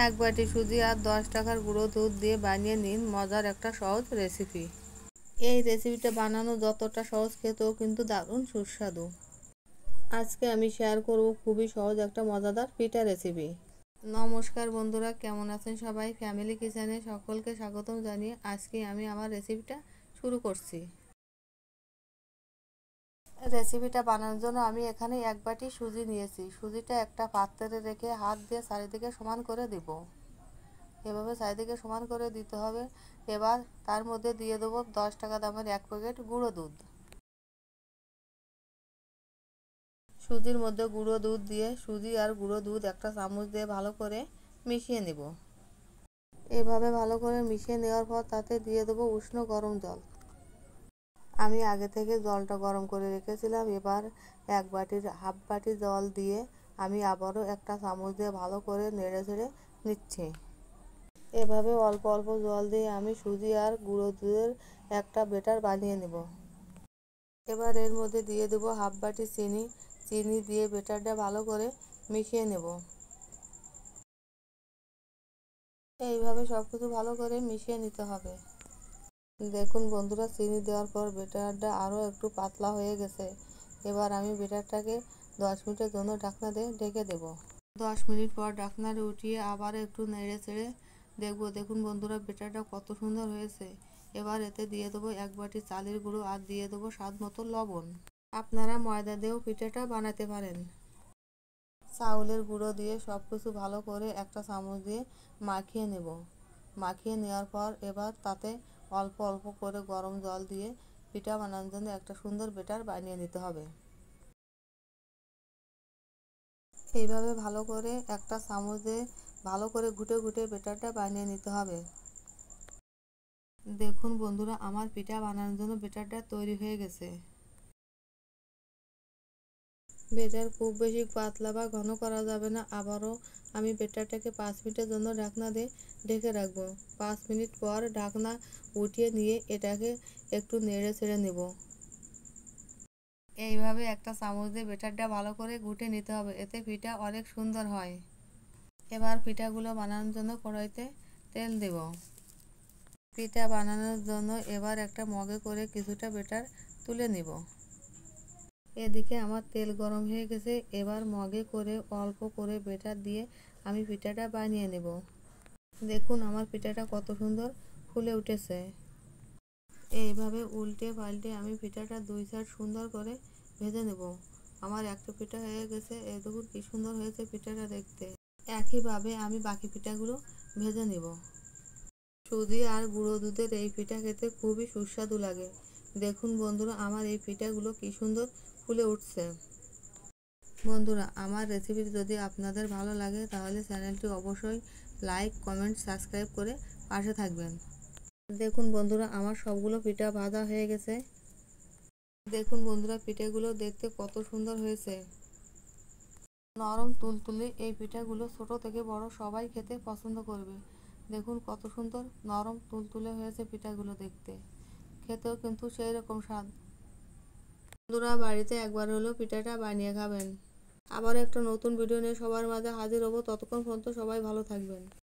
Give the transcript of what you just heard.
এক বাটি সুজি আর 10 টাকার গুঁড়ো দুধ দিয়ে বানিয়ে নিন মজার একটা সহজ রেসিপি। এই রেসিপিটা বানানো যতটা সহজ খেতেও কিন্তু দারুণ সুস্বাদু। আজকে আমি শেয়ার করব খুবই সহজ একটা মজাদার পিঠা রেসিপি। নমস্কার বন্ধুরা, কেমন আছেন সবাই? ফ্যামিলি কিচেনে সকলকে স্বাগতম জানিয়ে আজকে আমি আমার রেসিপিটা শুরু করছি। রেসিপিটা বানানোর জন্য আমি এখানে এক বাটি সুজি নিয়েছি। সুজিটা একটা পাত্রে রেখে হাত দিয়ে চারিদিকে সমান করে দিব। এভাবে চারিদিকে সমান করে দিতে হবে। এবার তার মধ্যে দিয়ে দেবো 10 টাকা দামের 1 প্যাকেট গুঁড়ো দুধ। সুজির মধ্যে গুঁড়ো দুধ দিয়ে সুজি আর গুঁড়ো দুধ একটা চামচ দিয়ে ভালো করে মিশিয়ে নেব। এভাবে ভালো করে মিশিয়ে নেওয়ার পর তাতে দিয়ে দেবো উষ্ণ গরম জল। আমি আগে থেকে জলটা গরম করে রেখেছিলাম। এবার হাফ বাটি জল দিয়ে আমি আবারও একটা চামচ দিয়ে ভালো করে নেড়ে ছেড়ে নিচ্ছি। এভাবে অল্প অল্প জল দিয়ে আমি সুজি আর গুঁড়ো দুধের একটা ব্যাটার বানিয়ে নেব। এবার এর মধ্যে দিয়ে দেবো হাফ বাটি চিনি দিয়ে ব্যাটারটা ভালো করে মিশিয়ে নেব। এইভাবে সব কিছু ভালো করে মিশিয়ে নিতে হবে। দেখুন বন্ধুরা, চিনি দেওয়ার পর ব্যাটারটা আরও একটু পাতলা হয়ে গেছে। এবার আমি ব্যাটারটাকে 10 মিনিটের জন্য ঢাকনা দিয়ে ঢেকে দেব। 10 মিনিট পর ঢাকনাটা উঠিয়ে আবার একটু নেড়ে চেড়ে দেখব। দেখুন বন্ধুরা, ব্যাটারটা কত সুন্দর হয়েছে। এবার এতে দিয়ে দেবো 1 বাটি চালের গুঁড়ো আর দিয়ে দেবো স্বাদ মতো লবণ। আপনারা ময়দা দিয়েও পিঠাটা বানাতে পারেন। চাউলের গুঁড়ো দিয়ে সব কিছু ভালো করে একটা চামচ দিয়ে মাখিয়ে নেব। মাখিয়ে নেওয়ার পর এবার তাতে অল্প অল্প করে গরম জল দিয়ে পিঠা বানানোর জন্য একটা সুন্দর ব্যাটার বানিয়ে নিতে হবে। এইভাবে ভালো করে একটা চামচ দিয়ে ভালো করে ঘুটে ঘুটে ব্যাটারটা বানিয়ে নিতে হবে। দেখুন বন্ধুরা, আমার পিঠা বানানোর জন্য ব্যাটারটা তৈরি হয়ে গেছে। ব্যাটার খুব বেশি পাতলা বা ঘন করা যাবে না। আবারও আমি ব্যাটারটাকে 5 মিনিটের জন্য ঢাকনা দিয়ে ঢেকে রাখবো। 5 মিনিট পর ঢাকনা উঠিয়ে নিয়ে এটাকে একটু নেড়ে ছেড়ে নেব। এইভাবে একটা চামচ দিয়ে ব্যাটারটা ভালো করে ঘুটে নিতে হবে, এতে পিঠা অনেক সুন্দর হয়। এবার পিঠাগুলো বানানোর জন্য কড়াইতে তেল দেব। পিঠা বানানোর জন্য এবার একটা মগে করে কিছুটা ব্যাটার তুলে নিব। এদিকে আমার তেল গরম হয়ে গেছে। এবার মগে করে অল্প করে ব্যাটার দিয়ে আমি পিঠাটা বানিয়ে নেব। দেখুন আমার পিঠাটা কত সুন্দর ফুলে উঠেছে। এইভাবে উল্টে পাল্টে আমি পিঠাটা 2 সাইড সুন্দর করে ভেজে নেব। আমার একটা পিঠা হয়ে গেছে। এই দেখুন কি সুন্দর হয়েছে পিঠাটা দেখতে। একইভাবে আমি বাকি পিঠাগুলো ভেজে নেব। সুজি আর গুঁড়ো দুধের এই পিঠা খেতে খুবই সুস্বাদু লাগে। দেখুন বন্ধুরা, আমার এই পিঠাগুলো কি সুন্দর ফুলে উঠছে। বন্ধুরা, আমার রেসিপি যদি আপনাদের ভালো লাগে তাহলে চ্যানেলটি অবশ্যই লাইক, কমেন্ট, সাবস্ক্রাইব করে পাশে থাকবেন। দেখুন বন্ধুরা, আমার সবগুলো পিঠা ভাজা হয়ে গেছে। দেখুন বন্ধুরা, পিঠাগুলো দেখতে কত সুন্দর হয়েছে। নরম তুলতুলে এই পিঠাগুলো ছোট থেকে বড় সবাই খেতে পছন্দ করবে। দেখুন কত সুন্দর নরম তুলতুলে হয়েছে পিঠাগুলো দেখতে। খেতেও কিন্তু সেই রকম স্বাদ। বন্ধুরা, বাড়িতে একবার হলেও পিঠাটা বানিয়ে খাবেন। আবার একটা নতুন ভিডিও নিয়ে সবার মাঝে হাজির হব। ততক্ষণ পর্যন্ত সবাই ভালো থাকবেন।